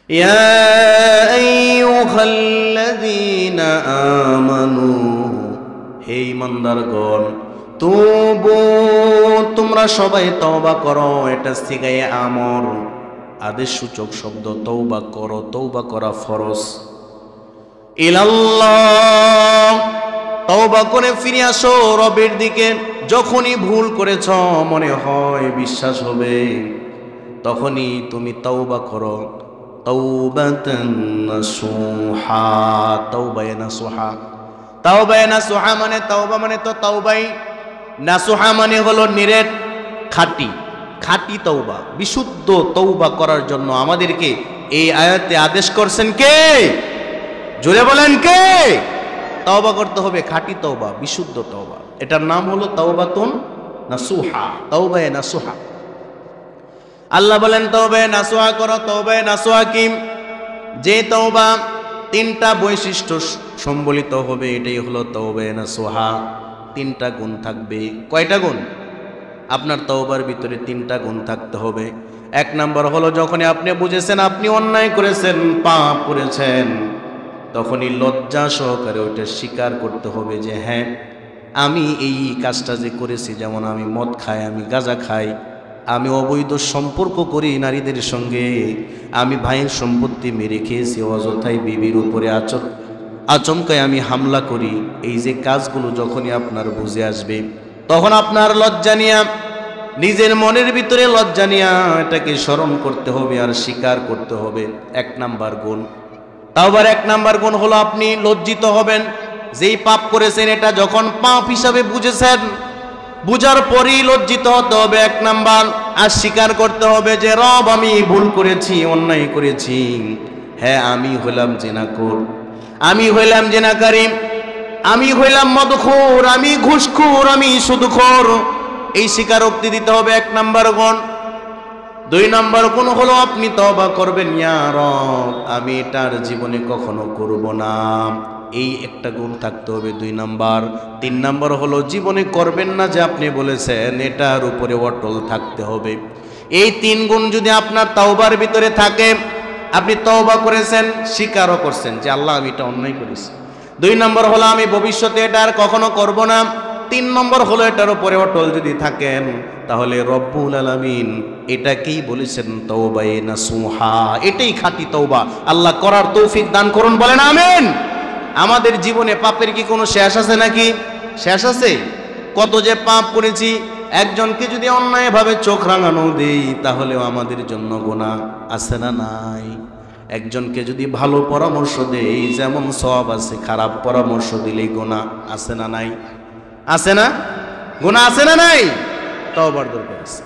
ইয়া আইয়ুহাল্লাযীনা আমানু, হে ঈমানদারগণ, তুবু, তোমরা সবাই তওবা করো। এটা সিগায়ে আমর, আদেশ সূচক শব্দ। তওবা করো, তওবা করা ফরজ। ইলাল্লাহ, তওবা করে ফিরে আসো রবের দিকে। যখনই ভুল করেছ, মনে হয় বিশ্বাস হবে, তখনই তুমি তওবা করো। তাওবাতান নাসুহা, তাওবায়ে নাসুহা। তাওবায়ে নাসুহা মানে, তাওবা মানে তো তাওবাই, নাসুহা মানে হলো নিরেট, খাঁটি। খাঁটি তওবা, বিশুদ্ধ তওবা করার জন্য আমাদেরকে এই আয়াতে আদেশ করছেন কে? জোরে বলেন কে? তওবা করতে হবে, খাঁটি তওবা, বিশুদ্ধ তওবা। এটার নাম হলো তাওবাতুন নাসুহা, তাওবায়ে নাসুহা। আল্লাহ বলেন তাওবায়ে নাসুহা করো। তাওবায়ে নাসুহা কি? যে তওবা তিনটা বৈশিষ্ট্য সম্বলিত হবে, এটাই হলো তাওবায়ে নাসুহা। তিনটা গুণ থাকবে। কয়টা গুণ? আপনার তওবার ভিতরে তিনটা গুণ থাকতে হবে। এক নাম্বার হলো, যখনই আপনি বুঝেছেন আপনি অন্যায় করেছেন, পাপ করেছেন, তখনই লজ্জা সহকারে ওইটা স্বীকার করতে হবে যে হ্যাঁ, আমি এই কাজটা যে করেছি, যেমন আমি মদ খাই, আমি গাঁজা খাই, আমি অবৈধ সম্পর্ক করি নারীদের সঙ্গে, আমি ভাইয়ের সম্পত্তি মেরে খেয়েছি, অযথাই বিবির উপরে আচমকায় আমি হামলা করি। এই যে কাজগুলো যখনই আপনার বুঝে আসবে, তখন আপনার লজ্জা নিয়া, নিজের মনের ভিতরে লজ্জা নিয়া এটাকে স্মরণ করতে হবে আর স্বীকার করতে হবে। এক নাম্বার গুণ। তাওবার এক নাম্বার গুণ হলো আপনি লজ্জিত হবেন যেই পাপ করেছেন, এটা যখন পাপ হিসাবে বুঝেছেন, বুঝার পরেই লজ্জিত হতে হবে এক নাম্বার। আর স্বীকার করতে হবে যে রব, আমি ভুল করেছি, অন্যায় করেছি। হ্যাঁ, আমি হইলাম জিনাখোর, আমি হইলাম জিনাকারী, আমি হইলাম মদখোর, আমি ঘুষখোর, আমি সুদখোর। এই স্বীকারোক্তি দিতে হবে এক নাম্বার গুণ। দুই নাম্বার গুণ হলো আপনি তওবা করবেন, ইয়া রব, আমি এটার জীবনে কখনো করব না। এই একটা গুণ থাকতে হবে, দুই নাম্বার। তিন নাম্বার হলো জীবনে করবেন না যে আপনি বলেছেন, এটার উপরে অটল থাকতে হবে। এই তিন গুণ যদি আপনার তওবার ভিতরে থাকে, আপনি তওবা করেছেন, স্বীকারও করছেন যে আল্লাহ, আমি এটা অন্যায় করেছি। দুই নম্বর হলো আমি ভবিষ্যতে এটা আর কখনো করব না। তিন নম্বর হলো এটার উপরে অটল যদি থাকেন, তাহলে রব্বুল আলামিন এটাকেই বলেছেন তাওবায়ে নাসুহা। এটাই খাঁটি তওবা। আল্লাহ করার তৌফিক দান করুন, বলেন আমিন। আমাদের জীবনে পাপের কি কোনো শেষ আছে নাকি? শেষ আছে? কত যে পাপ করেছি। একজনকে যদি অন্যায়ভাবে চোখ রাঙানো দেই, তাহলেও আমাদের জন্য গুনাহ আছে না নাই? একজনকে যদি ভালো পরামর্শ দেই, যেমন সওয়াব আছে, খারাপ পরামর্শ দিলেই গুনাহ আছে না নাই? আছে না? গুনাহ আছে না নাই? তওবার দরকার আছে।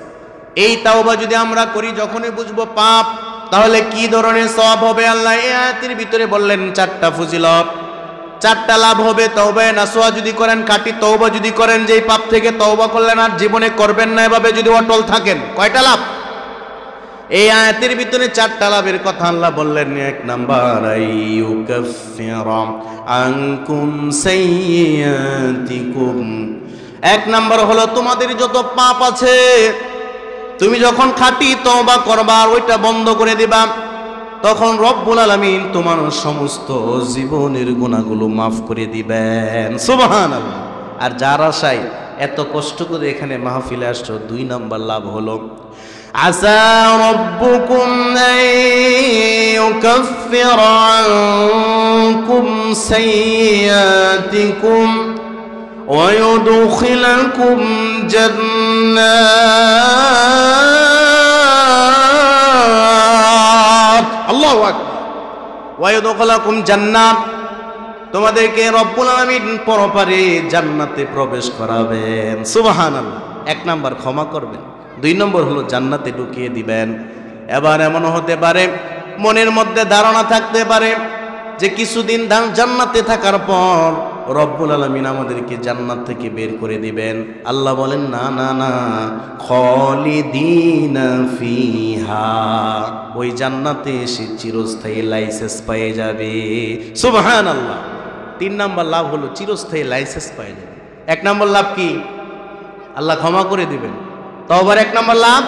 এই তওবা যদি আমরা করি, যখনই বুঝবো পাপ, তাহলে কি ধরনের সওয়াব হবে? আল্লাহ এই আয়াতের ভিতরে বললেন চারটা ফজিলত, চারটা লাভ হবে তওবায়ে নাসুহা যদি করেন, খাঁটি তওবা যদি করেন, যেই পাপ থেকে তওবা করলেন আর জীবনে করবেন না, এভাবে যদি অটল থাকেন। কয়টা লাভ? এই আয়াতের ভিতরে চারটা লাভের কথা আল্লাহ বললেন। এক নাম্বার, আইয়ুকাফিরা আনকুম সাইয়্যাতিকুম। এক নাম্বার হলো তোমাদের যত পাপ আছে, তুমি যখন খাঁটি তওবা করবা আর ওইটা বন্ধ করে দিবা, তখন রব্বুল আলামিন তোমার সমস্ত জীবনের গুনাহগুলো মাফ করে দিবেন। সুবহানাল্লাহ। আর যার আশায় এত কষ্ট করে এখানে মাহফিলে আসছো, দুই নাম্বার লাভ হলো আসা রব্বুকুম আইয়ুকাফিরা আনকুম সাইয়্যাতিকুম ওয়া ইউদখিলাকুম জান্নাত। আল্লাহু আকবার। ওয়া ইউদখিলাকুম জান্নাত, তোমাদেরকে রব্বুল আলামিন পরপারে জান্নাতে প্রবেশ করাবেন। সুবহানাল্লাহ। এক নাম্বার ক্ষমা করবেন, দুই নম্বর হলো জান্নাতে ঢুকিয়ে দিবেন। এবার এমন হতে পারে, মনের মধ্যে ধারণা থাকতে পারে যে কিছুদিন জান্নাতে থাকার পর রব্বুল আলামিন আমাদেরকে জান্নাত থেকে বের করে দিবেন। আল্লাহ বলেন না না না, খালিদিনা ফিহা, ওই জান্নাতে এসে চিরস্থায়ী লাইসেন্স পেয়ে যাবে। সুবহানাল্লাহ। তিন নম্বর লাভ হলো চিরস্থায়ী লাইসেন্স পেয়ে যাবে। এক নম্বর লাভ কি? আল্লাহ ক্ষমা করে দিবেন। তওবার এক নম্বর লাভ,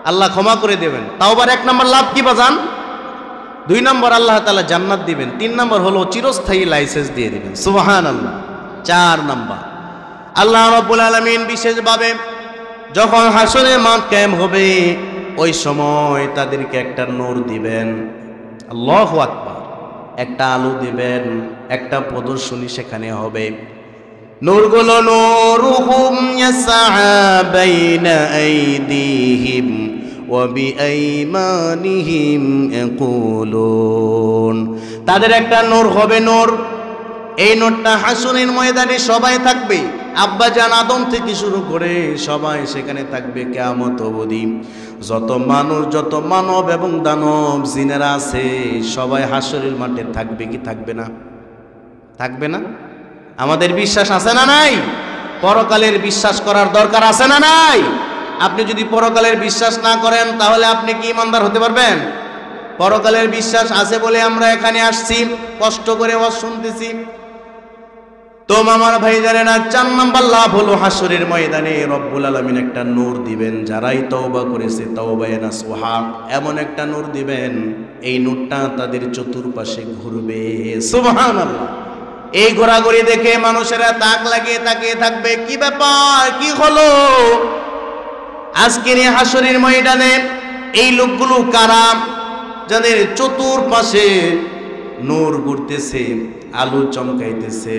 আল্লাহ ক্ষমা করে দেবেন। তাওবার এক নম্বর লাভ কি বাজান? 2 নম্বর আল্লাহ তাআলা জান্নাত দিবেন, 3 নম্বর হলো চিরস্থায়ী লাইসেন্স দিয়ে দিবেন। সুবহানাল্লাহ। 4 নম্বর আল্লাহ রাব্বুল আলামিন বিশেষভাবে যখন হাসরের মাঠ কায়েম হবে ওই সময় তাদেরকে একটা নূর দিবেন। আল্লাহু আকবার। একটা আলো দিবেন, একটা প্রদর্শনী সেখানে হবে। নূরগুলো নূরুহুম ইয়াসআ বাইনা আইদিহিম ওয়া বিআইমানিহিম ইয়াকুলুন। তাদের একটা নূর হবে, নূর। এই নূরটা হাসরের ময়দানে সবাই থাকবে। আব্বাজান আদম থেকে শুরু করে সবাই সেখানে থাকবে কিয়ামত অবধি। যত মানুষ, যত মানব এবং দানব জিনেরা আছে সবাই হাসরের মাঠে থাকবে কি থাকবে না? থাকবে না? আমাদের বিশ্বাস আছে না নাই? পরকালের বিশ্বাস করার দরকার আছে না নাই? আপনি যদি পরকালের বিশ্বাস না করেন তাহলে আপনি কি ইমানদার হতে পারবেন? পরকালের বিশ্বাস আছে বলে আমরা এখানে আসছি, কষ্ট করে ওয়াজ শুনতেছি। তো আমার ভাই জানেন না, 4 নম্বর লাভ হলো হাসরের ময়দানে রব্বুল আলামিন একটা নূর দিবেন। যারাই তওবা করেছে তওবায়ে নাসুহা, এমন একটা নূর দিবেন এই নূরটা তাদের চতুর্পাশে ঘুরবে। সুবহানাল্লাহ। এই ঘোরাঘুরি দেখে মানুষেরা তাক লাগিয়ে তাকিয়ে থাকবে, কি ব্যাপার, কি হলো? আজকের এই হাসরের ময়দানে এই লোকগুলো কারা? যাদের চতুর্পাশে নূর ঘুরতেছে, আলো চমকাইতেছে।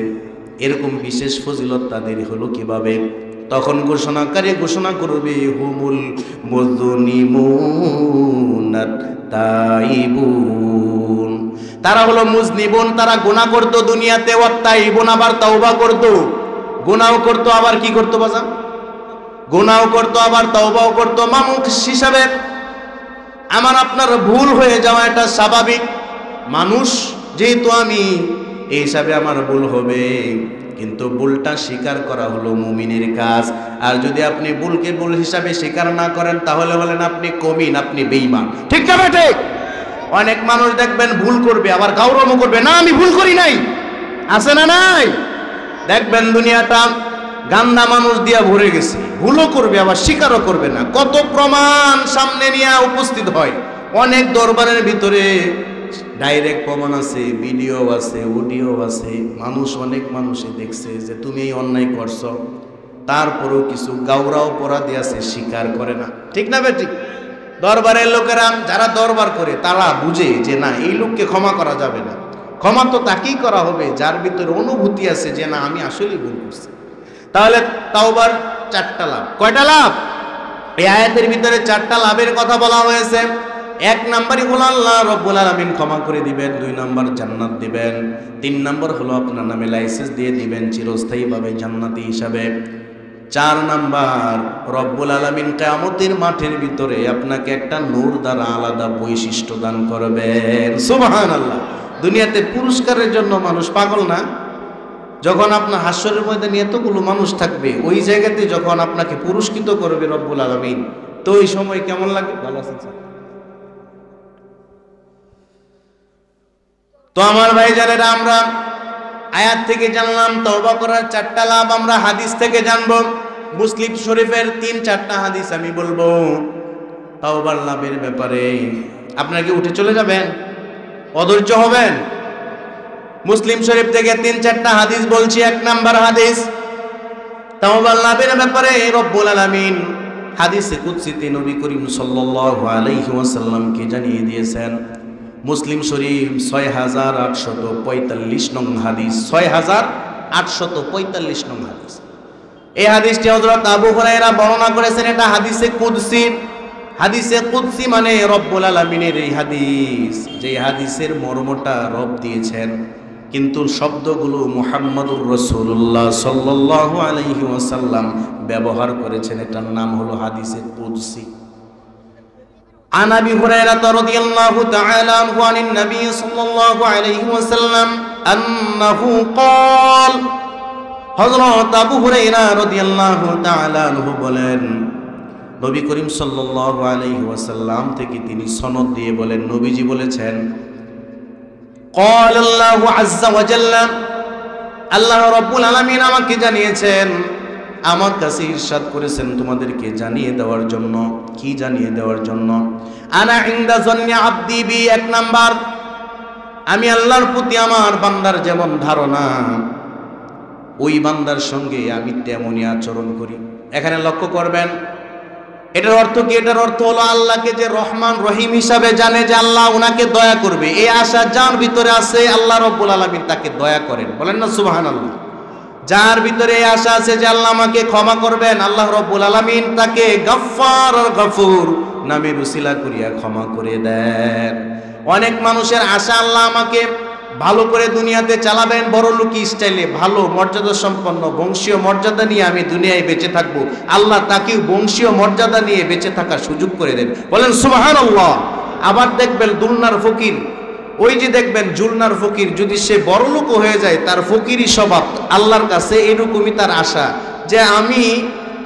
এরকম বিশেষ ফজিলত তাদের হলো কিভাবে? তখন ঘোষণাকারী ঘোষণা করবে, হুমুল মুযনিমুনাত তাইবুন। তারা হলো মুজনিবুন, তারা গুনাহ করতো দুনিয়াতে, ওয়াত্তাইবুন আবার তওবা করতো। গুনাহও করতো আবার কি করতো বাজান? গুনাহও করতো আবার তওবাও করতো। মানুষ হিসাবে আমার আপনার ভুল হয়ে যাওয়া এটা স্বাভাবিক। মানুষ যেহেতু আমি, এই হিসাবে আমার ভুল হবে, কিন্তু ভুলটা স্বীকার করা হলো মুমিনের কাজ। আর যদি আপনি ভুলকে ভুল হিসাবে স্বীকার না করেন তাহলে বলেন আপনি কমিন, আপনি বেঈমান। ঠিক না ঠিক? অনেক মানুষ দেখবেন ভুল করবে আবার গৌরবও করবে, না আমি ভুল করি নাই। আছে না নাই? দেখবেন দুনিয়াটা গান্দা মানুষ দিয়া ভরে গেছে, ভুলও করবে আবার স্বীকারও করবে না। কত প্রমাণ সামনে নিয়ে উপস্থিত হয়। অনেক দরবারের ভিতরে ডাইরেক্ট প্রমাণ আছে, ভিডিও আছে, অডিও আছে। মানুষ, অনেক মানুষে দেখছে যে তুমি এই অন্যায় করছো, তারপরেও কিছু গাওরা অপরাধী আছে, স্বীকার করে না। ঠিক না বেঠিক? দরবারের লোকেরা যারা দরবার করে তারা বুঝে যে না, এই লোককে ক্ষমা করা যাবে না। ক্ষমা তো তাকেই করা হবে যার ভিতরে অনুভূতি আছে যে না, আমি আসলেই ভুল করছি। তাহলে তাওবার 4টা লাভ। কয়টা লাভ? এই আয়াতের ভিতরে 4টা লাভের কথা বলা হয়েছে। 1 নম্বরই হলো আল্লাহ রব্বুল আলামিন ক্ষমা করে দিবেন, 2 নম্বর জান্নাত দিবেন, 3 নম্বর হলো আপনার নামে লাইসেন্স দিয়ে দিবেন চিরস্থায়ীভাবে জান্নাতি হিসাবে। 4 নম্বর রব্বুল আলামিন কিয়ামতের মাঠের ভিতরে আপনাকে একটা নূর দ্বারা আলাদা বৈশিষ্ট্য দান করবেন। সুবহানাল্লাহ। দুনিয়াতে পুরস্কারের জন্য মানুষ পাগল না? যখন আপনার হাসরের ময়দানে এতগুলো মানুষ থাকবে, ওই জায়গাতে যখন আপনাকে পুরস্কৃত করবে রব্বুল আলামিন, তো ওই সময় কেমন লাগে? ভালো আছেন স্যার? তো আমার ভাই যারা, আমরা আয়াত থেকে জানলাম তওবা করার 4টা লাভ, আমরা হাদিস থেকে জানবো। মুসলিম শরীফের 3-4টা হাদিস আমি বলবো তওবার লাভের ব্যাপারে। আপনারা কি উঠে চলে যাবেন? অধৈর্য হবেন? মুসলিম শরীফ থেকে 3-4টা হাদিস বলছি। 1 নম্বর হাদিস তাওবার লাভের ব্যাপারে রব্বুল আলামিন হাদিসে কুদসিতে নবী করিম সাল্লাল্লাহু আলাইহি ওয়াসাল্লামকে জানিয়ে দিয়েছেন। মুসলিম শরীফ 6845 নং হাদিস, 6845 নং হাদিস। এই হাদিসটি হযরত আবু হুরায়রা বর্ণনা করেছেন। এটা হাদিসে কুদসি। হাদিসে কুদসি মানে রব্বুল আলামিনের এই হাদিস, যে হাদিসের মর্মটা রব দিয়েছেন, কিন্তু শব্দগুলো মুহাম্মদুর রাসূলুল্লাহ সাল্লাল্লাহু আলাইহি ওয়াসাল্লাম ব্যবহার করেছেন। এটার নাম হলো হাদিসে কুদসি। عن أبي هريرة رضي الله تعالى عنه عن النبي صلى الله عليه وسلم أنه قال হযরত আবু হুরায়রা রাদিয়াল্লাহু তাআলা আনহু বলেন, নবী করিম সাল্লাল্লাহু আলাইহি ওয়াসাল্লাম থেকে তিনি সনদ দিয়ে বলেন, নবীজি বলেছেন, قال الله عز وجل, আল্লাহ রাব্বুল আলামিন আমাকে জানিয়েছেন, আমার কাছে ইরশাদ করেছেন তোমাদেরকে জানিয়ে দেওয়ার জন্য। কি জানিয়ে দেওয়ার জন্য? আনা ইনদা যন্নি আবদি বি। 1 নাম্বার আমি আল্লাহর প্রতি আমার বান্দার যেমন ধারণা, ওই বান্দার সঙ্গে আমি তেমনই আচরণ করি। এখানে লক্ষ্য করবেন, এটার অর্থ কি? এটার অর্থ হলো আল্লাহকে যে রহমান রহিম হিসাবে জানে, যে আল্লাহ ওনাকে দয়া করবে, এই আশা যার ভিতরে আছে আল্লাহ রাব্বুল আলামিন তাকে দয়া করেন। বলেন না সুবহানাল্লাহ। যার ভিতরে এই আশা আছে যে আল্লাহ আমাকে ক্ষমা করবেন, আল্লাহ রাব্বুল আলামিন তাকে গফফার আর গফুর নামের উসিলা করিয়া ক্ষমা করে দেন। অনেক মানুষের আশা আল্লাহ আমাকে ভালো করে দুনিয়াতে চালাবেন, বড় লোকি স্টাইলে, ভালো মর্যাদা সম্পন্ন বংশীয় মর্যাদা নিয়ে আমি দুনিয়ায় বেঁচে থাকবো। আল্লাহ তাকেও বংশীয় মর্যাদা নিয়ে বেঁচে থাকার সুযোগ করে দেন। বলেন সুবহানাল্লাহ। আবার দেখবেন দুলনার ফকির, ওই যে দেখবেন জুলনার ফকির, যদি সে বড় লোক হয়ে যায়, তার ফকিরি স্বভাব আল্লাহর কাছে এরকমই তার আশা, যে আমি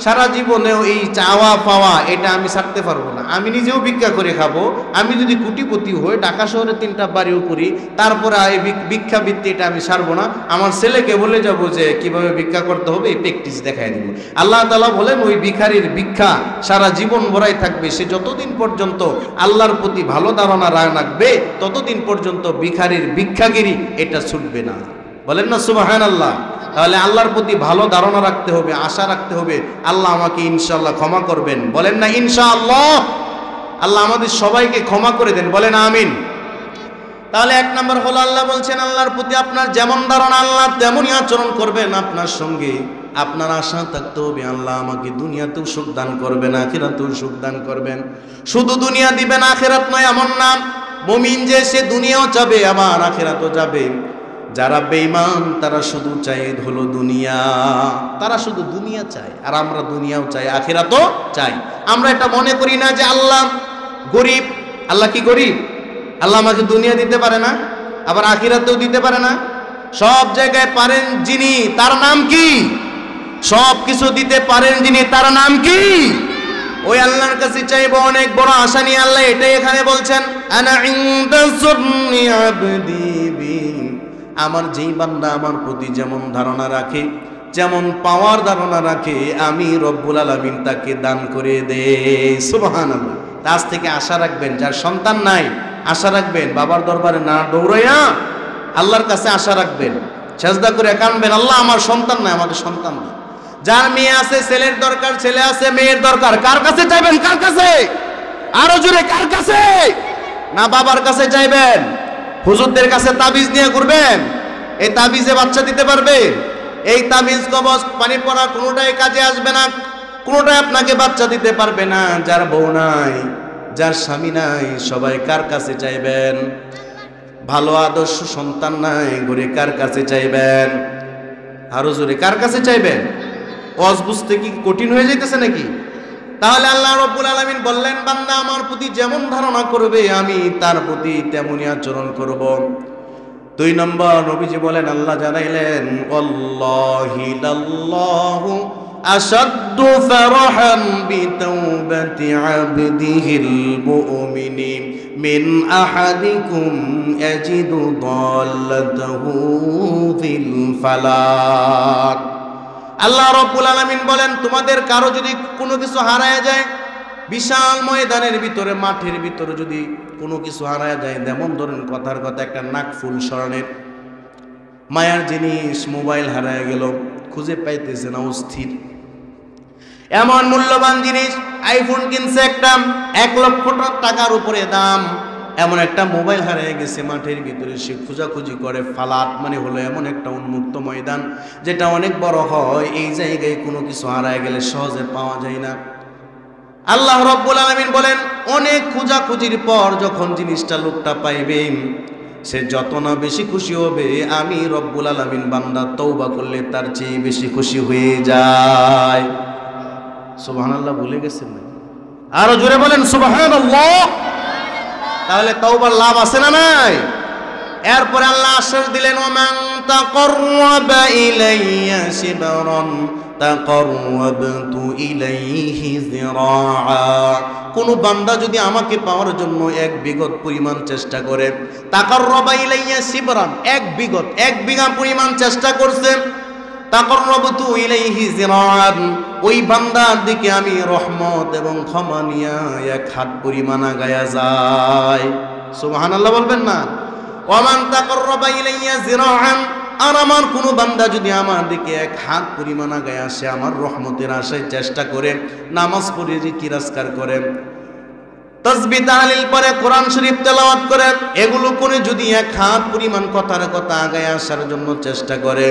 সারা জীবনেও এই চাওয়া পাওয়া এটা আমি ছাড়তে পারবো না, আমি নিজেও ভিক্ষা করে খাবো। আমি যদি কোটিপতি হই, ঢাকা শহরে 3টা বাড়িও করি, তারপরে এই ভিক্ষা বৃত্তি এটা আমি ছাড়বো না। আমার ছেলেকে বলে যাব যে কিভাবে ভিক্ষা করতে হবে, এই প্র্যাকটিস দেখাই দেবো। আল্লাহ তাআলা বলেন ওই ভিখারির ভিক্ষা সারা জীবন ভরাই থাকবে। সে যতদিন পর্যন্ত আল্লাহর প্রতি ভালো ধারণা রাখবে, ততদিন পর্যন্ত ভিখারির ভিক্ষাগিরি এটা ছুটবে না। বলেন না সুবহানাল্লাহ। তাহলে আল্লাহর প্রতি ভালো ধারণা রাখতে হবে, আশা রাখতে হবে, আল্লাহ আমাকে ইনশাআল্লাহ ক্ষমা করবেন। বলেন না ইনশাআল্লাহ। আল্লাহ আমাদের সবাইকে ক্ষমা করে দেন, বলেন আমিন। তাহলে 1 নম্বর হলো আল্লাহ বলছেন আল্লাহর প্রতি আপনার যেমন ধারণা আল্লাহ তেমনই আচরণ করবেন আপনার সঙ্গে। আপনার আশা থাকতে হবে আল্লাহ আমাকে দুনিয়াতেও সুখ দান করবেন, আখিরাতেও সুখ দান করবেন। শুধু দুনিয়া দিবেন আখিরাত নয় এমন না। মুমিন যে সে দুনিয়াও যাবে আবার আখিরাতও যাবে। যারা বেঈমান তারা শুধু চায় হলো দুনিয়া, তারা শুধু দুনিয়া চায়। আর আমরা দুনিয়াও চাই, আখিরাতও চাই। আমরা এটা মনে করি না যে আল্লাহ গরিব। আল্লাহ কি গরিব? আল্লাহ আমাকে দুনিয়া দিতে পারে না, আবার আখিরাতেও দিতে পারে না। সব জায়গায় পারেন যিনি, তার নাম কি? সব কিছু দিতে পারেন যিনি, তার নাম কি? ওই আল্লাহর কাছে চাইবো অনেক বড় আশা নিয়ে। আল্লাহ এটাই এখানে বলছেন, আনা ইনদা যুন্নি আবদি বি। আমার যেই বান্দা আমার প্রতি যেমন ধারণা রাখে, যেমন পাওয়ার ধারণা রাখে, আমি রব্বুল আলামিন তাকে দান করে দে। সুবহানাল্লাহ। আজ থেকে আশা রাখবেন, যার সন্তান নাই আশা রাখবেন, বাবার দরবারে না দৌড়াইয়া আল্লাহর কাছে আশা রাখবেন, সেজদা করে কাঁদবেন, আল্লাহ আমার সন্তান নাই, আমাদের সন্তান নাই। যার মেয়ে আছে ছেলের দরকার, ছেলে আছে মেয়ের দরকার, কার কাছে চাইবেন? কার কাছে? আরো জোরে, কার কাছে? না বাবার কাছে চাইবেন, হুজুরদের কাছে তাবিজ নিয়ে ঘুরবেন। এই তাবিজে বাচ্চা দিতে পারবে? এই তাবিজ কবজ পানি পড়া কোনোটাই কাজে আসবে না, কোনোটাই আপনাকে বাচ্চা দিতে পারবে না। যার বউ নাই, যার স্বামী নাই, সবাই কার কাছে চাইবেন? ভালো আদর্শ সন্তান নাই, ঘুরে কার কাছে চাইবেন? আরো জোরে, কার কাছে চাইবেন? ওয়াজ বুঝতে কি কঠিন হয়ে যাইতেছে নাকি? তাহলে আল্লাহ রাব্বুল আলামিন বললেন বান্দা আমার প্রতি যেমন ধারণা করবে আমি তার প্রতি তেমনই আচরণ করব। 2 নম্বর নবীজি বলেন, আল্লাহ জানাইলেন আল্লাহি লাল্লাহু আশাদ্দু ফারহান বিতাওবাতি আবদিহিল মুমিনি মিন আহাদিকুম ইয়াজিদু দাল্লাতাহু ফিল ফালাক। আল্লাহ রাব্বুল আলামিন বলেন তোমাদের কারো যদি কোনো কিছু হারায় যায়, বিশাল ময়দানের ভিতরে, মাঠের ভিতরে যদি কোনো কিছু হারায় যায়, যেমন ধরেন কথার কথা একটা নাকফুল স্বর্ণের মায়ার জিনিস, মোবাইল হারায় গেল, খুঁজে পাইতেছে না, অস্থির। এমন মূল্যবান জিনিস, আইফোন কিনছে একটা 1 লক্ষ টাকার উপরে দাম, এমন একটা মোবাইল হারিয়ে গেছে মাঠের ভিতরে, সে খোঁজাখুঁজি করে। ফালাত মানে হলো এমন একটা উন্মুক্ত ময়দান যেটা অনেক বড় হয়, এই জায়গায় কোনো কিছু হারায় গেলে সহজে পাওয়া যায় না। আল্লাহ রাব্বুল আলামিন বলেন অনেক খোঁজাখুঁজির পর যখন জিনিসটা লোকটা পাইবে, সে যত না বেশি খুশি হবে, আমি রব্বুল আলামিন বান্দা তওবা করলে তার চেয়ে বেশি খুশি হয়ে যায়। সুবহানাল্লাহ বলে গেছেন না? আরো জোরে বলেন সুবহানাল্লাহ। তাহলে তওবার লাভ আছে না নাই? এরপরে আল্লাহ আশ্বাস দিলেন ওমান তাকাররাবা ইলাইয়া শিবরান তাকাররাবতু ইলাইহি যিরাআ। কোন বান্দা যদি আমাকে পাওয়ার জন্য 1 বিঘত পরিমাণ চেষ্টা করে, তাকাররাবা ইলাইয়া শিবরান, 1 বিঘা পরিমাণ চেষ্টা করছে, তাকাররাবতু ইলাইহি যিরাআন, ওই বান্দার দিকে আমি রহমত এবং ক্ষমা নিয়ে 1 হাত পরিমাণ আগায়া যায়। সুবহানাল্লাহ বলবেন না? ওয়ামান তাকাররাবা ইলাইয়া যিরাআন, আর আমার কোনো বান্দা যদি আমার দিকে এক হাত পরিমাণ আগায় আসে, আমার রহমতের আশায় চেষ্টা করে, নামাজ পড়ে জিকির আজকার করে, তাসবিহ তাহলিল পড়ে, কোরআন শরীফ তেলাওয়াত করে, এগুলো করে যদি এক হাত পরিমাণ কথার কথা আগায় আসার জন্য চেষ্টা করে,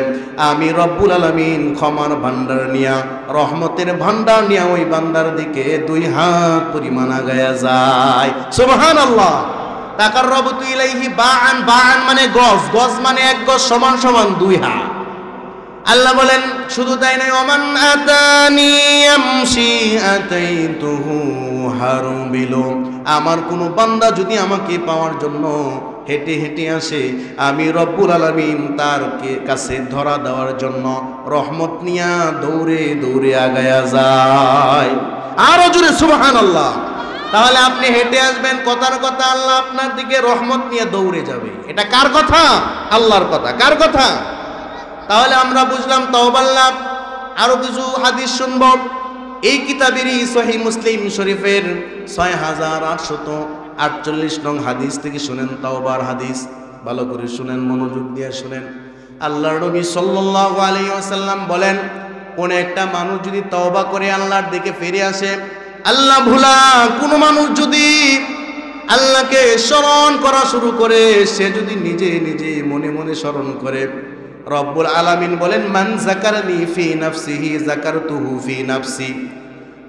আমি রব্বুল আলামিন ক্ষমার ভান্ডার নিয়া, রহমতের ভান্ডার নিয়া ওই বান্দার দিকে 2 হাত পরিমাণ আগায়া যায়। সুবহানাল্লাহ। তাকাররাবতু ইলাইহি বাআন, বাআন মানে গজ, গজ মানে 1 গজ সমান সমান 2 হাত। আল্লাহ বলেন শুধু তাই নয়, ওমান আতানি ইয়ামশি আতাইতুহু হারবিলু, আমার কোন বান্দা যদি আমাকে পাওয়ার জন্য হেঁটে হেঁটে আসে, আমি রব্বুল আলামিন তার কাছে ধরা দেওয়ার জন্য রহমত নিয়া দৌড়ে দৌড়ে আগায়া যায়। আরো জোরে সুবহানাল্লাহ। তাহলে আপনি হেঁটে আসবেন, কথার কথা আল্লাহ আপনার দিকে রহমত নিয়ে দৌড়ে যাবে। এটা কার কথা? আল্লাহর কথা। কার কথা? তাহলে আমরা বুঝলাম তাওবার লাভ। আরো কিছু হাদিস শুনব। এই কিতাবেরই সহিহ মুসলিম শরীফের 6848 নং হাদিস থেকে শুনেন, তাওবার হাদিস। ভালো করে শুনেন, মনোযোগ দিয়ে শুনেন। আল্লাহর নবী সাল্লাল্লাহু আলাইহি ওয়াসাল্লাম বলেন, কোন একটা মানুষ যদি তওবা করে আল্লাহর দিকে ফিরে আসে, আল্লাহ ভোলা কোন মানুষ যদি আল্লাহকে স্মরণ করা শুরু করে, সে যদি নিজে নিজে মনে মনে স্মরণ করে, রব্বুল আলামিন বলেন, মান যাকারনি ফি নাফসিহি যাকারতুহু ফি নাফসি।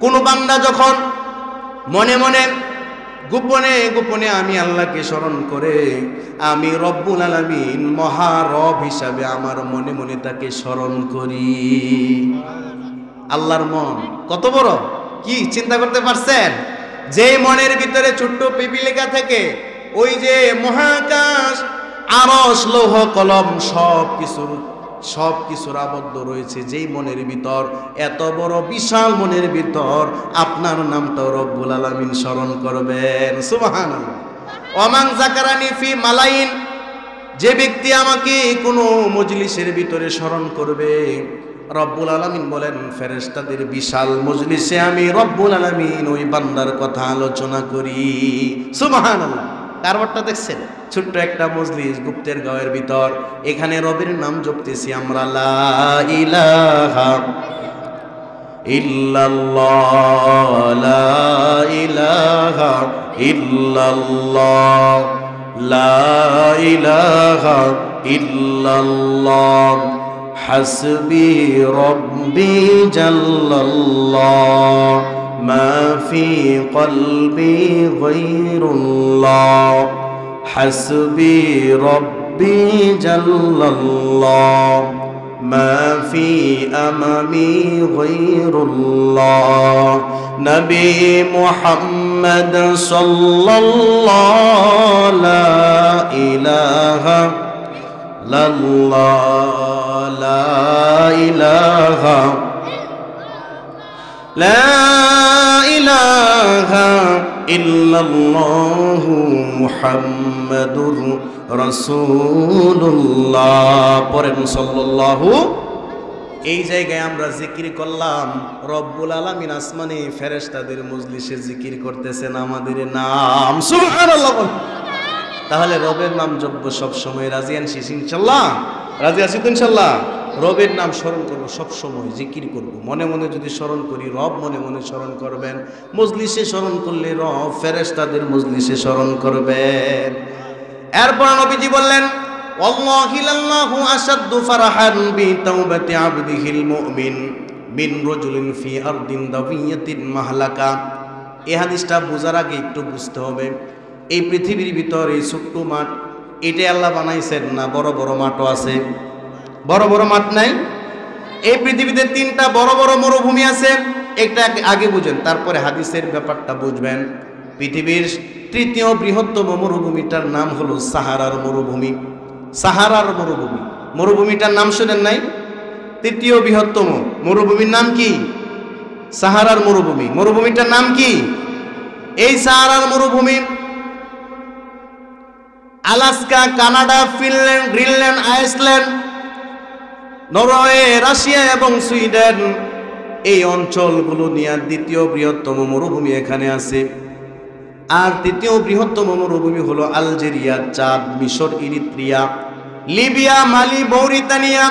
কোন বান্দা যখন মনে মনে গোপনে গোপনে আমি আল্লাহকে স্মরণ করে, আমি রব্বুল আলামিন মহারব হিসাবে আমার মনে মনে তাকে স্মরণ করি। আল্লাহর মন কত বড়, কি চিন্তা করতে পারছেন? যে মনের ভিতরে ছোট্ট পিপিলিকা থেকে ওই যে মহাকাশ, আরশ, লৌহ কলম সব কিছুর আবদ্ধ রয়েছে, যেই মনের ভিতর, এত বড় বিশাল মনের ভিতর আপনার নামটা রব্বুল আলামিন স্মরণ করবেন। সুবহানাল্লাহ। ওমান যাকারানি ফি মালাইন, যে ব্যক্তি আমাকে কোনো মজলিসের ভিতরে স্মরণ করবে, রব্বুল আলামিন বলেন ফেরেশতাদের বিশাল মজলিসে আমি রব্বুল আলামিন ওই বান্দার কথা আলোচনা করি। সুবহানাল্লাহ। কারবারটা দেখছেন? ছোট্ট একটা মজলিস গুপ্তের গাঁয়ের ভিতর, এখানে রবের নাম জপতেছি আমরা, লা ইলাহা ইল্লাল্লাহ, লা ইলাহা ইল্লাল্লাহ, লা ইলাহা ইল্লাল্লাহ, হাসবি রব্বি জাল্লাল্লাহ, মা ফি কলবি গায়রুল্লাহ, হাসবি রব্বি জাল্লাল্লাহ, মা ফি আমামি গায়রুল্লাহ, নবী মুহাম্মদ সাল্লাল্লাহু লা ইলাহা ইল্লাল্লাহ, লা ইলাহা লা ইলাহা ইল্লাল্লাহু মুহাম্মাদুর রাসূলুল্লাহ। পড়েন সাল্লাল্লাহু। এই জায়গায় আমরা জিকির করলাম, রব্বুল আলামিন আসমানে ফেরেশতাদের মজলিসে জিকির করতেছেন আমাদের নাম। সুবহানাল্লাহ। তাহলে রবের নাম জপব সব সময়। রাজি আছি ইনশাআল্লাহ? রাজি আছি তো ইনশাআল্লাহ? রবের নাম স্মরণ করব সব সময়, জিকির করব। মনে মনে যদি স্মরণ করি, রব মনে মনে স্মরণ করবেন। মজলিসে স্মরণ করলে রব ফেরেশতাদের মজলিসে স্মরণ করবেন। এরপর নবীজি বললেন, ওয়াল্লাহি লাল্লাহু আশাদ্দু ফারহান বিতাওবাতি আবদিহিল মুমিন মিন রাজুলিন ফি আরদিন দাবিয়াতিন মাহলাকা। এই হাদিসটা বোঝার আগে একটু বুঝতে হবে, এই পৃথিবীর ভিতর এই ছোট্ট মাঠ, এটাই আল্লাহ বানাইছেন না বড় বড় মাঠও আছে? বড় বড় মাঠ নাই? এই পৃথিবীতে 3টা বড় বড় মরুভূমি আছে। একটা আগে বুঝেন, তারপরে হাদিসের ব্যাপারটা বুঝবেন। পৃথিবীর 3য় বৃহত্তম মরুভূমিটার নাম হলো সাহারার মরুভূমি। সাহারার মরুভূমি, মরুভূমিটার নাম শুনেন নাই? 3য় বৃহত্তম মরুভূমির নাম কি? সাহারার মরুভূমি। মরুভূমিটার নাম কি? এই সাহারার মরুভূমি Alaska, Canada, Finland, Greenland, Iceland, Norway, Russia এবং সুইডেন, এই অঞ্চলগুলো নিয়ে 2য় বৃহত্তম মরুভূমি এখানে আছে। আর তৃতীয় বৃহত্তম মরুভূমি হলো আলজেরিয়া, চাদ, মিশর, ইরিত্রিয়া, লিবিয়া, মালি, মৌরিতানিয়া,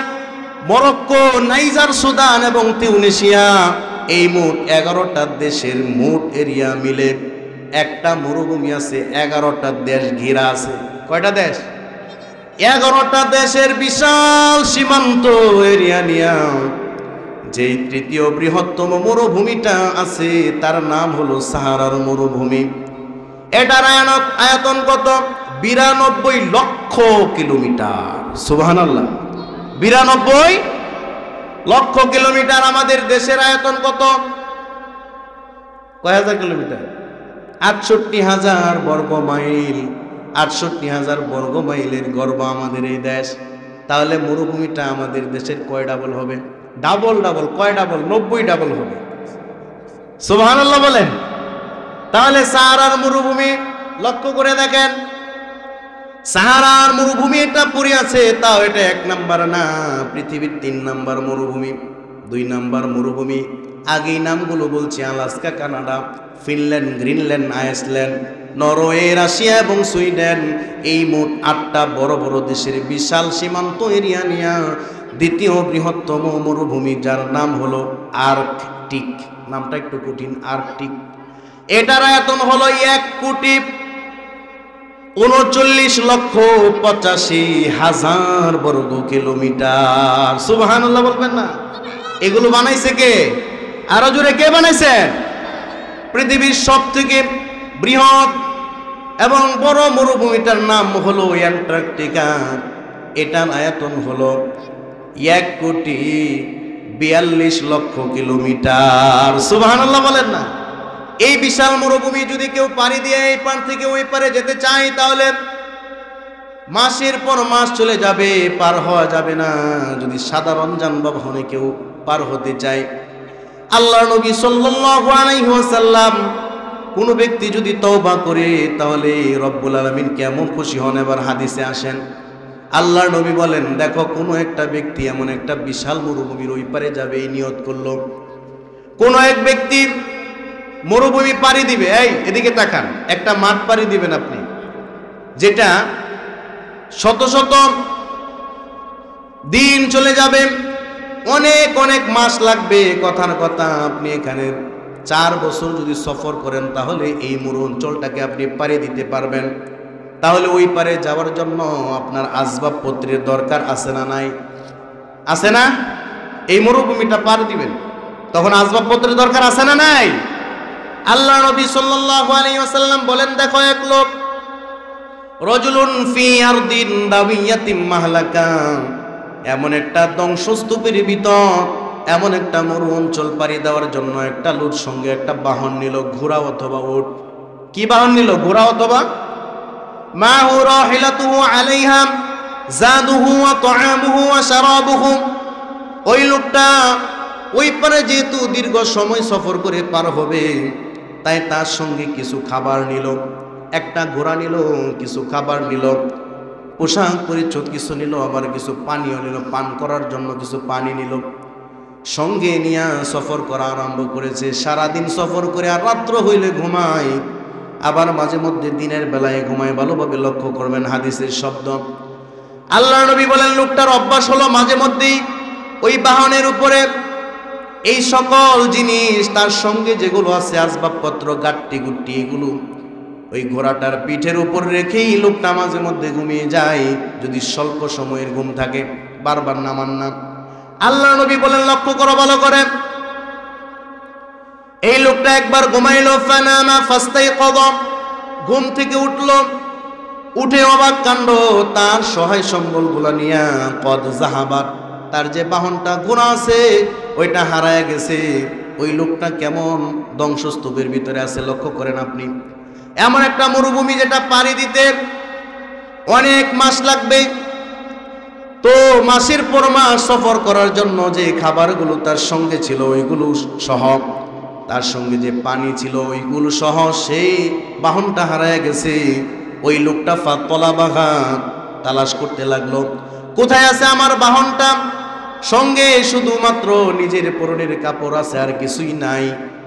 মরক্কো, নাইজার, সুদান এবং তিউনিসিয়া। এই মোট 11টা দেশের মোট এরিয়া মিলে একটা মরুভূমি আছে, 11টা দেশ ঘেরা আছে। কয়টা দেশ? 11টা দেশের বিশাল সীমান্ত এরিয়া নিয়ে যেই তৃতীয় বৃহত্তম মরুভূমিটা আছে তার নাম হলো সাহারার মরুভূমি। এটার আয়তন কত? 92 লক্ষ কিলোমিটার। সুবহানাল্লাহ, 92 লক্ষ কিলোমিটার। আমাদের দেশের আয়তন কত? কয় হাজার কিলোমিটার? 68,000 বর্গ মাইল। 68,000 বর্গ মাইলের গর্ব আমাদের এই দেশ। তাহলে মরুভূমিটা আমাদের দেশের কয় ডাবল হবে? Double double. কয় ডাবল? 90 ডাবল হবে। সুবহানাল্লাহ বলেন। তাহলে সাহারার মরুভূমি লক্ষ্য করে দেখেন, সাহারার মরুভূমি এটা পড়ে আছে, তাও এটা 1 নাম্বার না, পৃথিবীর 3 নাম্বার মরুভূমি। 2 নাম্বার মরুভূমি আগেই নামগুলো বলছি, Alaska, Canada, Finland, Greenland, Iceland, Norway, Russia এবং সুইডেন। এই মোট 8টা বড় বড় দেশের বিশাল সীমান্ত এরিয়া নিয়ে দ্বিতীয় বৃহত্তম মরুভূমি, যার নাম হলো আর্কটিক। নামটা একটু কঠিন, আর্কটিক। এটার আয়তন হলো 1,39,85,000 বর্গ কিলোমিটার। সুবহানাল্লাহ বলবেন না? এগুলো বানাইছে কে? আরো জোরে কে বানাইছে? পৃথিবীর সবথেকে বৃহৎ এবং বড় মরুভূমিটার নাম হলো অ্যান্টার্কটিকা। এটার আয়তন হলো 1,42,00,000 কিলোমিটার। সুবহানাল্লাহ বলেন না? এই বিশাল মরুভূমি যদি কেউ পাড়ি দিয়ে এই পার থেকে ওই পারে যেতে চায়, তাহলে মাসের পর মাস চলে যাবে, পার হওয়া যাবে না। যদি সাধারণ যানবাহনে কেউ পার হতে চায়, আল্লাহর নবী সাল্লাল্লাহু আলাইহি ওয়াসাল্লাম, কোন ব্যক্তি যদি তওবা করে তাহলে রব্বুল আলামিন কেমন খুশি হন। এবার হাদিসে আসেন, আল্লাহর নবী বলেন, দেখো কোনো একটা ব্যক্তি এমন একটা বিশাল মরুভূমির ওই পারে যাবে, এই নিয়ত করলো। কোন এক ব্যক্তি মরুভূমি পাড়ি দিবে, এই এদিকে তাকান, একটা মাঠ পাড়ি দিবেন আপনি, যেটা শত শত দিন চলে যাবে, অনেক অনেক মাস লাগবে। কথার কথা, আপনি এখানে 4 বছর যদি সফর করেন তাহলে এই মরু অঞ্চলটাকে আপনি পাড়ি দিতে পারবেন। তাহলে ওই পারে যাওয়ার জন্য আপনার আসবাবপত্রের দরকার আছে না নাই? আছে না? এই মরুভূমিটা পার দিবেন, তখন আসবাবপত্রের দরকার আছে না নাই? আল্লাহ নবী সাল্লাল্লাহু আলাইহি ওয়াসাল্লাম বলেন, দেখো এক লোক, রাজুলুন ফি আরদিন দাবিয়াতিন মাহলাকা, এমন একটা ধ্বংসস্তূপের ভিতর, এমন একটা মরু অঞ্চল পাড়ি দেওয়ার জন্য একটা লোক সঙ্গে একটা বাহন নিল, ঘোড়া অথবা উট। কি বাহন নিল? ঘোড়া অথবা। মা হু রাহিলাতুহু আলাইহা জাদুহু ওয়া তাআমুহু ওয়া শারাবুহু। ওই লোকটা ওই পারে যেহেতু দীর্ঘ সময় সফর করে পার হবে, তাই তার সঙ্গে কিছু খাবার নিল, একটা ঘোড়া নিল, কিছু খাবার নিল, পোশাক পরিচ্ছদ কিছু নিল, আবার কিছু পানীয় নিল, পান করার জন্য কিছু পানি নিল, সঙ্গে নিয়ে সফর করা আরম্ভ করেছে। সারাদিন সফর করে আর রাত্র হইলে ঘুমায়, আবার মাঝে মধ্যে দিনের বেলায় ঘুমায়। ভালোভাবে লক্ষ্য করবেন হাদিসের শব্দ। আল্লাহ নবী বলেন, লোকটার অভ্যাস হলো মাঝে মধ্যেই ওই বাহনের উপরে এই সকল জিনিস, তার সঙ্গে যেগুলো আছে আসবাবপত্র, গাট্টি গুট্টি, এগুলো ওই ঘোড়াটার পিঠের উপর রেখেই লোকটা মাঝে মধ্যে ঘুমিয়ে যায়, যদি স্বল্প সময়ের ঘুম থাকে, বারবার নামান না। আল্লাহ নবী বলেন, লক্ষ্য করো ভালো করে, এই লোকটা একবার ঘুমাইল, ফানামা ফাস্তাইকাযা, ঘুম থেকে উঠলো, উঠে অবাক কাণ্ড, তার সহায় সম্বলগুলো নিয়ে কদ জাহাবাত, তার যে বাহনটা ঘোড়া আছে ওইটা হারায় গেছে। ওই লোকটা কেমন ধ্বংসস্তূপের ভিতরে আছে লক্ষ্য করেন আপনি। এমন একটা মরুভূমি যেটা পাড়ি দিতে অনেক মাস লাগবে, তো মাসের পর মাস সফর করার জন্য যে খাবারগুলো তার সঙ্গে ছিল ওইগুলো সহ, তার সঙ্গে যে পানি ছিল ওইগুলো সহ সেই বাহনটা হারায় গেছে। ওই লোকটা ফাতলাবাহা, তালাশ করতে লাগলো, কোথায় আছে আমার বাহনটা? সঙ্গে শুধুমাত্র নিজের পরনের কাপড় আছে, আর কিছুই নাই,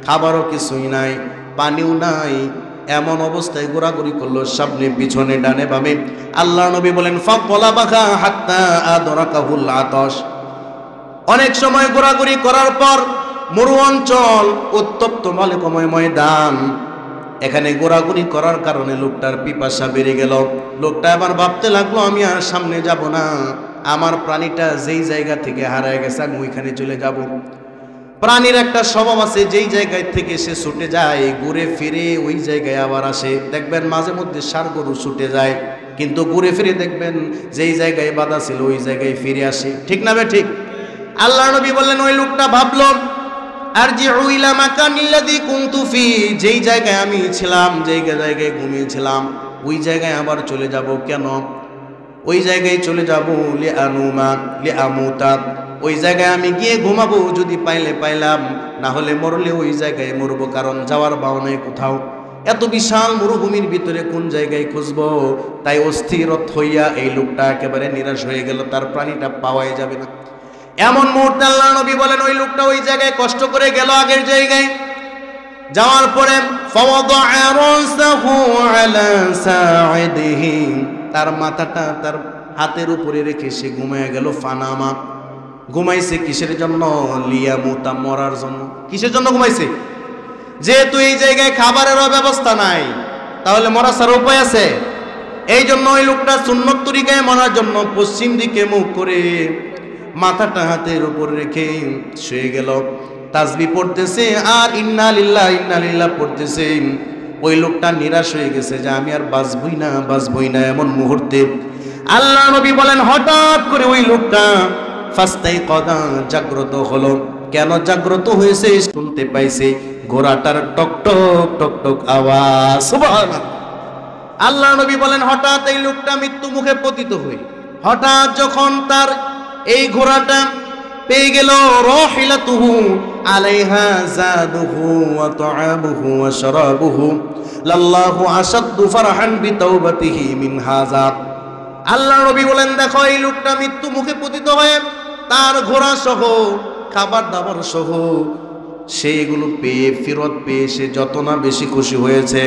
খাবারও কিছুই নাই, পানিও নাই। এমন অবস্থায় ঘোরাঘুরি করলো, সামনে পিছনে ডানে বামে। আল্লাহ নবী বলেন ফাতলাবাকা হাত্তা আদরাকাহুল আতাশ। অনেক সময় ঘোরাঘুরি করার পর মরু অঞ্চল, উত্তপ্ত মলকময় ময়দান, এখানে ঘোরাঘুরি করার কারণে লোকটার পিপাসা বেড়ে গেল। লোকটা আবার ভাবতে লাগলো আমি আর সামনে যাব না, আমার প্রাণীটা যেই জায়গা থেকে হারায় গেছে আমি ওইখানে চলে যাব। প্রাণীর একটা স্বভাব আছে, যেই জায়গায় থেকে সে ছুটে যায় ঘুরে ফিরে ওই জায়গায় আবার আসে। দেখবেন মাঝে মধ্যে ষাঁড় গরু ছুটে যায়, কিন্তু ঘুরে ফিরে দেখবেন যেই জায়গায় বাধা ছিল ওই জায়গায় ফিরে আসে। ঠিক না বে ঠিক? আল্লাহ নবী বললেন ওই লোকটা ভাবলো আরজিউ ইলা মাকানিল্লাযী কুনতু ফি, যেই জায়গায় আমি ছিলাম, যেই জায়গায় ঘুমিয়েছিলাম ওই জায়গায় আবার চলে যাব। কেন ওই জায়গায় চলে যাব? লিআমুতা, ওই জায়গায় আমি গিয়ে ঘুমাবো, যদি পাইলে পাইলাম, না হলে মরলে ওই জায়গায় মরবো, কারণ যাওয়ার বাওনায় কোথাও। এত বিশাল মরুভূমির ভিতরে কোন জায়গায় খুঁজবো? তাই অস্থির হইয়া এই লোকটা একেবারে নিরাশ হয়ে গেল, তার প্রাণীটা পাওয়াই যাবে না। এমন মুহূর্তে আল্লাহ নবী বলেন ওই লোকটা ওই জায়গায় কষ্ট করে গেল আগের জায়গায়, যাওয়ার পরে ফাওয়াদা'a রাসাহু আলা সা'iদিহি, তার মাথাটা তার হাতের উপরে রেখে সে ঘুমায় গেল। ফানামা, ঘুমাইছে কিসের জন্য? লিয়ামুতা, মরার জন্য। কিসের জন্য ঘুমাইছে? যেহেতু এই জায়গায় খাবারেরও ব্যবস্থা নাই, তাহলে মরা ছাড়া উপায় আছে? এই জন্য ওই লোকটা সুন্নত তরিকায় মরার জন্য পশ্চিম দিকে মুখ করে মাথাটা হাতের উপর রেখে শুয়ে গেল। তাসবিহ পড়তেছে আর ইন্না লিল্লাহ পড়তেছে। ওই লোকটা নিরাশ হয়ে গেছে যে আমি আর বাঁচবই না। এমন মুহূর্তে আল্লাহ নবী বলেন হঠাৎ করে ওই লোকটা ফাস্তাইকাযা, জাগ্রত হলো। কেন জাগ্রত হয়েছে? শুনতে পাইছে ঘোড়াটার টকটক টকটক আওয়াজ। সুবহানাল্লাহ। আল্লাহ নবী বলেন হঠাৎ এই লোকটা মৃত্যু মুখে পতিত হয়ে, হঠাৎ যখন তার এই ঘোড়াটা পেয়ে গেল, রাহিলাতুহু আলাইহা যাদুহু ওয়া তা'আমুহু ওয়া শারাবুহু লাল্লাহু আশাদ্দু ফারহান বিতাওবাতিহি মিন হাযা। আল্লাহ নবী বলেন দেখো এই লোকটা মৃত্যু মুখে পতিত হয়ে তার ঘোড়া সহ খাবার দাবার সহ সেগুলো পেয়ে ফেরত পেয়ে সে যত না বেশি খুশি হয়েছে,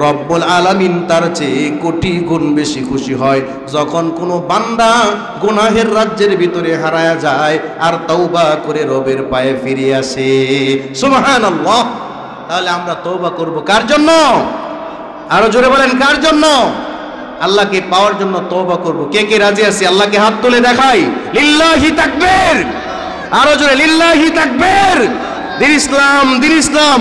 রব্বুল আলামিন তার চেয়ে কোটি গুণ বেশি খুশি হয় যখন কোনো বান্দা গুনাহের রাজ্যের ভিতরে হারায়া যায় আর তওবা করে রবের পায়ে ফিরে আসে। সুবহানাল্লাহ। তাহলে আমরা তওবা করব কার জন্য? আরো জোরে বলেন কার জন্য? আল্লাহকে পাওয়ার জন্য তওবা করব। কে কে রাজি আছি? আল্লাহকে হাত তুলে দেখাই। লিল্লাহি তাকবীর। আরো জোরে লিল্লাহি তাকবীর। দিন ইসলাম, দিন ইসলাম।